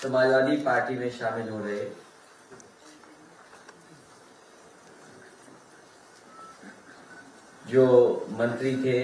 Samajwadi party में शामिल हो रहे जो मंत्री थे,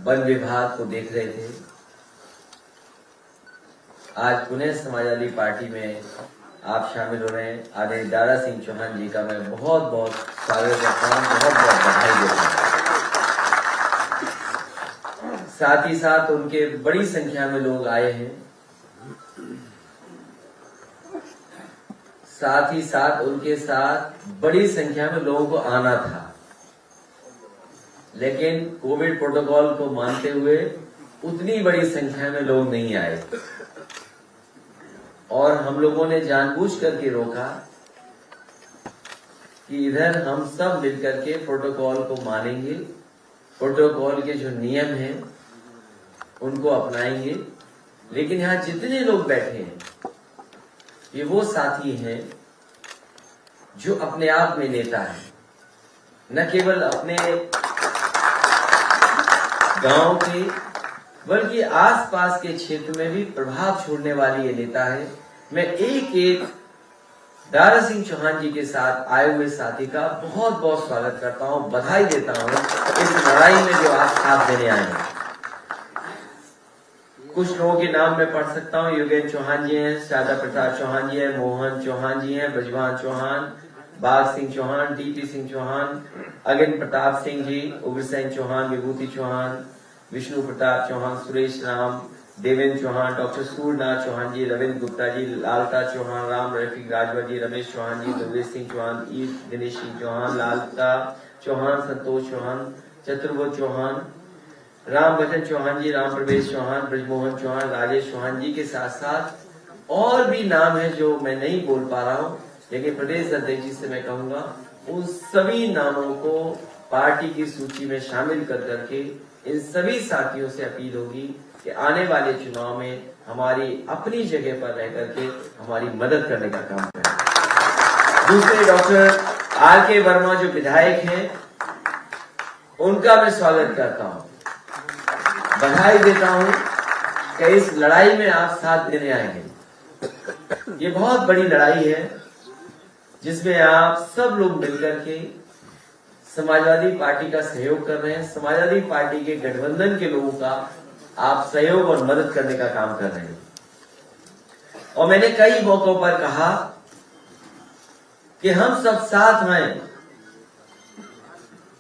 वन विभाग को देख रहे थे, आज पुनः समाजवादी पार्टी में आप शामिल हो रहे हैं। आदरणीय दारा सिंह चौहान जी का मैं बहुत बहुत स्वागत करता हूँ, बहुत बहुत बधाई देता हूँ। साथ ही साथ उनके बड़ी संख्या में लोग आए हैं, साथ ही साथ उनके साथ बड़ी संख्या में लोगों को आना था, लेकिन कोविड प्रोटोकॉल को मानते हुए उतनी बड़ी संख्या में लोग नहीं आए और हम लोगों ने जानबूझ करके रोका कि इधर हम सब मिलकर के प्रोटोकॉल को मानेंगे, प्रोटोकॉल के जो नियम हैं उनको अपनाएंगे। लेकिन यहाँ जितने लोग बैठे हैं ये वो साथी हैं जो अपने आप में नेता है, न केवल अपने गांव के बल्कि आसपास के क्षेत्र में भी प्रभाव छोड़ने वाली ये नेता है। मैं एक एक दारा सिंह चौहान जी के साथ आए हुए साथी का बहुत बहुत स्वागत करता हूं, बधाई देता हूं इस लड़ाई में जो आप साथ देने आए हैं। कुछ लोगों के नाम मैं पढ़ सकता हूं। योगेंद्र चौहान जी हैं, शारदा प्रसाद चौहान जी हैं, मोहन चौहान जी हैं, ब्रजभान चौहान, बाग सिंह चौहान, टीपी सिंह चौहान, अगन प्रताप सिंह जी, उग्रसेन चौहान, विभूति चौहान, विष्णु प्रताप चौहान, सुरेश राम, देवेंद्र चौहान, डॉक्टर सूर्यनाथ चौहान जी, रविंद्र गुप्ता जी, लालता चौहान, राम रफीक राजभर जी, रमेश चौहान जी, दुर्वेश सिंह चौहान, ई दिनेश सिंह चौहान, लालता चौहान, संतोष चौहान, चतुर्भुज चौहान, राम बचन चौहान जी, राम प्रवेश चौहान, ब्रजमोहन चौहान, राजेश चौहान जी के साथ साथ और भी नाम है जो मैं नहीं बोल पा रहा हूँ, लेकिन प्रदेश अध्यक्ष जी से मैं कहूंगा उन सभी नामों को पार्टी की सूची में शामिल कर करके इन सभी साथियों से अपील होगी कि आने वाले चुनाव में हमारी अपनी जगह पर रह करके हमारी मदद करने का काम करें। दूसरे डॉक्टर आर.के. वर्मा जो विधायक हैं उनका मैं स्वागत करता हूं, बधाई देता हूं कि इस लड़ाई में आप साथ देने आएंगे। ये बहुत बड़ी लड़ाई है जिसमें आप सब लोग मिलकर के समाजवादी पार्टी का सहयोग कर रहे हैं। समाजवादी पार्टी के गठबंधन के लोगों का आप सहयोग और मदद करने का काम कर रहे हैं। और मैंने कई मौकों पर कहा कि हम सब साथ आए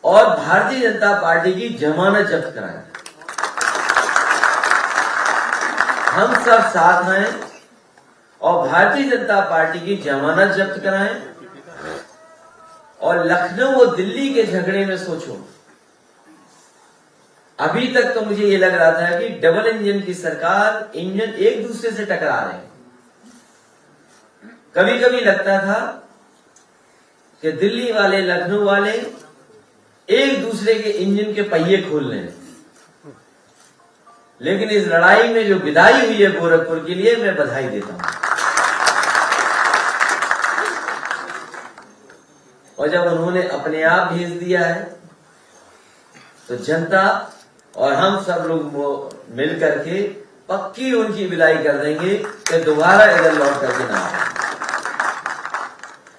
और भारतीय जनता पार्टी की जमानत जब्त कराएं। हम सब साथ आए और भारतीय जनता पार्टी की जमानत जब्त कराएं। और लखनऊ और दिल्ली के झगड़े में सोचो, अभी तक तो मुझे ये लग रहा था कि डबल इंजन की सरकार, इंजन एक दूसरे से टकरा रहे हैं। कभी कभी लगता था कि दिल्ली वाले, लखनऊ वाले एक दूसरे के इंजन के पहिए खोल रहे हैं। लेकिन इस लड़ाई में जो विदाई हुई है गोरखपुर के लिए, मैं बधाई देता हूं। और जब उन्होंने अपने आप भेज दिया है तो जनता और हम सब लोग मिल करके पक्की उनकी विदाई कर देंगे कि दोबारा इधर लौट करके ना आए।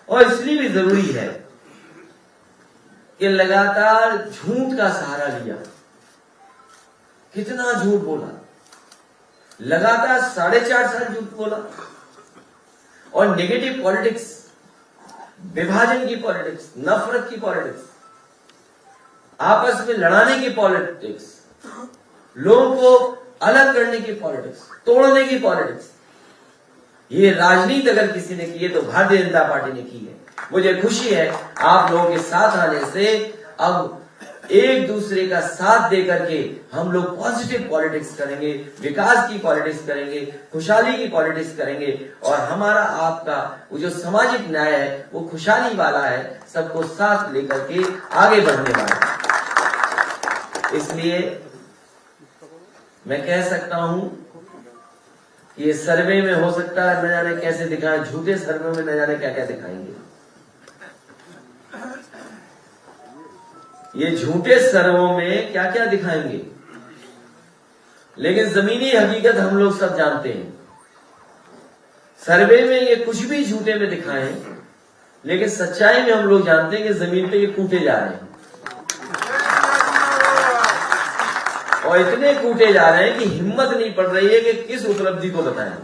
और इसलिए भी जरूरी है कि लगातार झूठ का सहारा लिया, कितना झूठ बोला, लगातार 4.5 साल झूठ बोला और नेगेटिव पॉलिटिक्स, विभाजन की पॉलिटिक्स, नफरत की पॉलिटिक्स, आपस में लड़ाने की पॉलिटिक्स, लोगों को अलग करने की पॉलिटिक्स, तोड़ने की पॉलिटिक्स, ये राजनीति अगर किसी ने की है तो भारतीय जनता पार्टी ने की है। मुझे खुशी है आप लोगों के साथ आने से अब एक दूसरे का साथ दे करके हम लोग पॉजिटिव पॉलिटिक्स करेंगे, विकास की पॉलिटिक्स करेंगे, खुशहाली की पॉलिटिक्स करेंगे और हमारा आपका वो जो सामाजिक न्याय है वो खुशहाली वाला है, सबको साथ लेकर के आगे बढ़ने वाला है। इसलिए मैं कह सकता हूं ये सर्वे में हो सकता है न जाने कैसे दिखाएं, झूठे सर्वे में न जाने क्या क्या दिखाएंगे। ये झूठे सर्वों में क्या क्या दिखाएंगे। लेकिन जमीनी हकीकत हम लोग सब जानते हैं। सर्वे में ये कुछ भी झूठे में दिखाएं, लेकिन सच्चाई में हम लोग जानते हैं कि जमीन पे ये कूटे जा रहे हैं, और इतने कूटे जा रहे हैं कि हिम्मत नहीं पड़ रही है कि किस उपलब्धि को बताएं।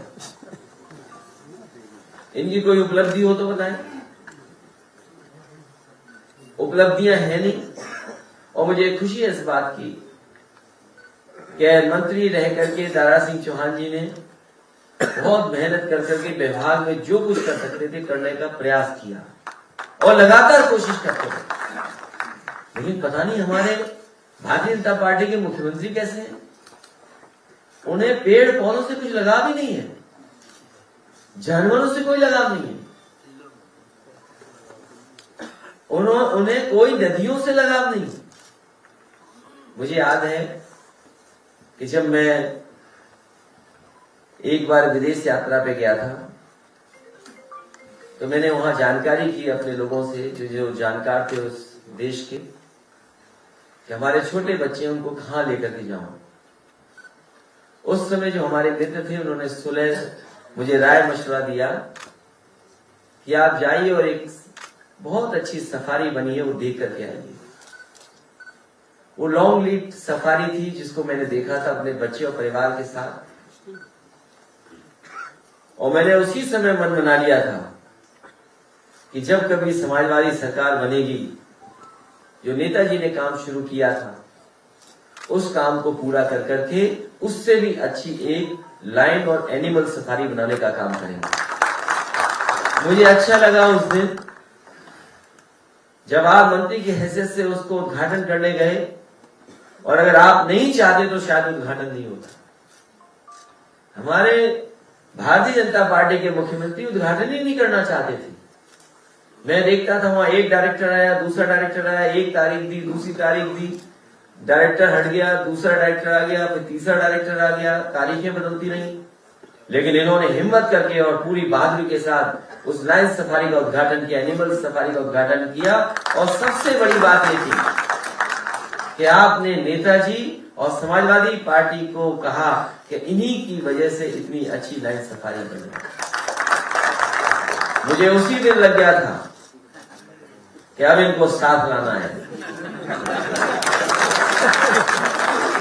इनकी कोई उपलब्धि हो तो बताएं। उपलब्धियां हैं नहीं। और मुझे खुशी है इस बात की कि मंत्री रह करके दारा सिंह चौहान जी ने बहुत मेहनत कर करके विभाग में जो कुछ कर सकते थे करने का प्रयास किया और लगातार कोशिश करते थे। लेकिन पता नहीं हमारे भारतीय जनता पार्टी के मुख्यमंत्री कैसे हैं, उन्हें पेड़ पौधों से कुछ लगाव ही नहीं है, जानवरों से कोई लगाव नहीं है, उन्हें कोई नदियों से लगाव नहीं। मुझे याद है कि जब मैं एक बार विदेश यात्रा पे गया था तो मैंने वहां जानकारी की अपने लोगों से जो जानकार थे उस देश के, कि हमारे छोटे बच्चे उनको कहां लेकर के जाऊं। उस समय जो हमारे मित्र थे उन्होंने सुलह मुझे राय मशवरा दिया कि आप जाइए और एक बहुत अच्छी सफारी बनी है वो देख करके आइए। वो लॉन्ग लीड सफारी थी जिसको मैंने देखा था अपने बच्चे और परिवार के साथ, और मैंने उसी समय मन बना लिया था कि जब कभी समाजवादी सरकार बनेगी, जो नेताजी ने काम शुरू किया था उस काम को पूरा कर करके उससे भी अच्छी एक लाइन और एनिमल सफारी बनाने का काम करेंगे। मुझे अच्छा लगा उस दिन जब आप मंत्री की हैसियत से उसको उद्घाटन करने गए, और अगर आप नहीं चाहते तो शायद उद्घाटन नहीं होता। हमारे भारतीय जनता पार्टी के मुख्यमंत्री उद्घाटन ही नहीं करना चाहते थे। मैं देखता था वहां एक डायरेक्टर आया, दूसरा डायरेक्टर आया, एक तारीख दी, दूसरी तारीख दी, डायरेक्टर हट गया, दूसरा डायरेक्टर आ गया, फिर तीसरा डायरेक्टर आ गया, तारीखें बदलती रही। लेकिन इन्होंने हिम्मत करके और पूरी बहादुरी के साथ उस लायन सफारी का उद्घाटन किया, एनिमल सफारी का उद्घाटन किया। और सबसे बड़ी बात यह थी कि आपने नेताजी और समाजवादी पार्टी को कहा कि इन्हीं की वजह से इतनी अच्छी लाइन सफारी बनी। मुझे उसी दिन लग गया था कि अब इनको साथ लाना है,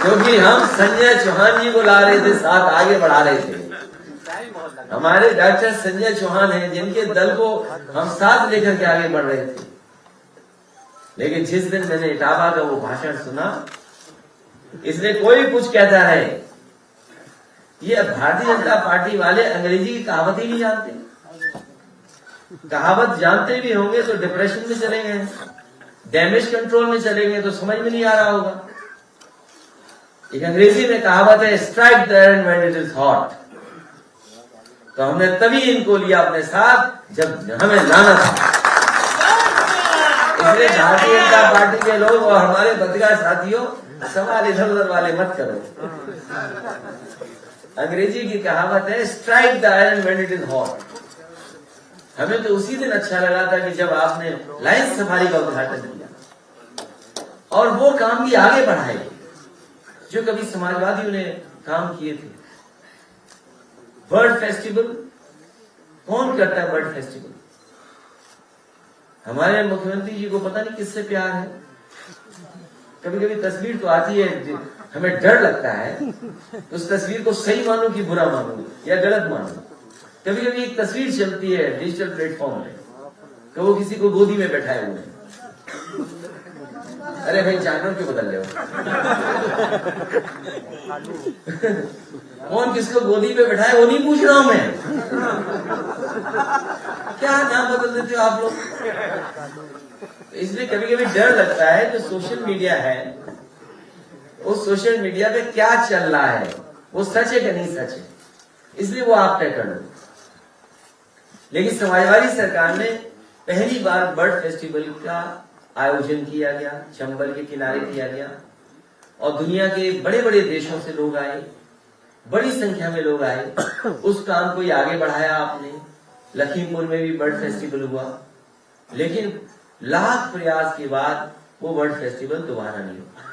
क्योंकि हम संजय चौहान जी को ला रहे थे, साथ आगे बढ़ा रहे थे। हमारे डॉक्टर संजय चौहान हैं जिनके दल को हम साथ लेकर के आगे बढ़ रहे थे। लेकिन जिस दिन मैंने इटावा का वो भाषण सुना, इसलिए कोई कुछ कहता रहे, ये भारतीय जनता पार्टी वाले अंग्रेजी की कहावत ही नहीं जानते। कहावत जानते भी होंगे तो डिप्रेशन में चले गए, डैमेज कंट्रोल में चले गए, तो समझ में नहीं आ रहा होगा। एक अंग्रेजी में कहावत है, strike the iron when it is hot. तो हमने तभी इनको लिया अपने साथ जब हमें लाना था। इसलिए भारतीय जनता पार्टी के लोग और हमारे पत्रकार साथियों, सवाल इधर उधर वाले मत करो। अंग्रेजी की कहावत है, strike the iron when it is hot. हमें तो उसी दिन अच्छा लगा था कि जब आपने लायन सफारी का उद्घाटन किया और वो काम भी आगे बढ़ाए जो कभी समाजवादियों ने काम किए थे। बर्ड फेस्टिवल कौन करता है? बर्ड फेस्टिवल हमारे मुख्यमंत्री जी को पता नहीं किससे प्यार है। कभी कभी तस्वीर तो आती है, हमें डर लगता है तो उस तस्वीर को सही मानो कि बुरा मानो या गलत मानो। कभी कभी एक तस्वीर चलती है डिजिटल प्लेटफॉर्म में कि वो किसी को गोदी में बैठाए हुए हैं। अरे भाई, जानवर क्यों बदल रहे हो? कौन किसको गोदी पे बैठाए वो नहीं पूछ रहा हूं मैं। क्या नाम बदल देते हो आप लोग? इसलिए कभी कभी डर लगता है जो सोशल मीडिया है, उस सोशल मीडिया पे क्या चल रहा है, वो सच है कि नहीं सच है, इसलिए वो आप तय कर लो। लेकिन समाजवादी सरकार ने पहली बार बर्ड फेस्टिवल का आयोजन किया गया, चंबल के किनारे किया गया, और दुनिया के बड़े बड़े देशों से लोग आए, बड़ी संख्या में लोग आए। उस काम को आगे बढ़ाया आपने। लखीमपुर में भी बर्ड फेस्टिवल हुआ, लेकिन लाख प्रयास के बाद वो बर्ड फेस्टिवल दोबारा नहीं हुआ।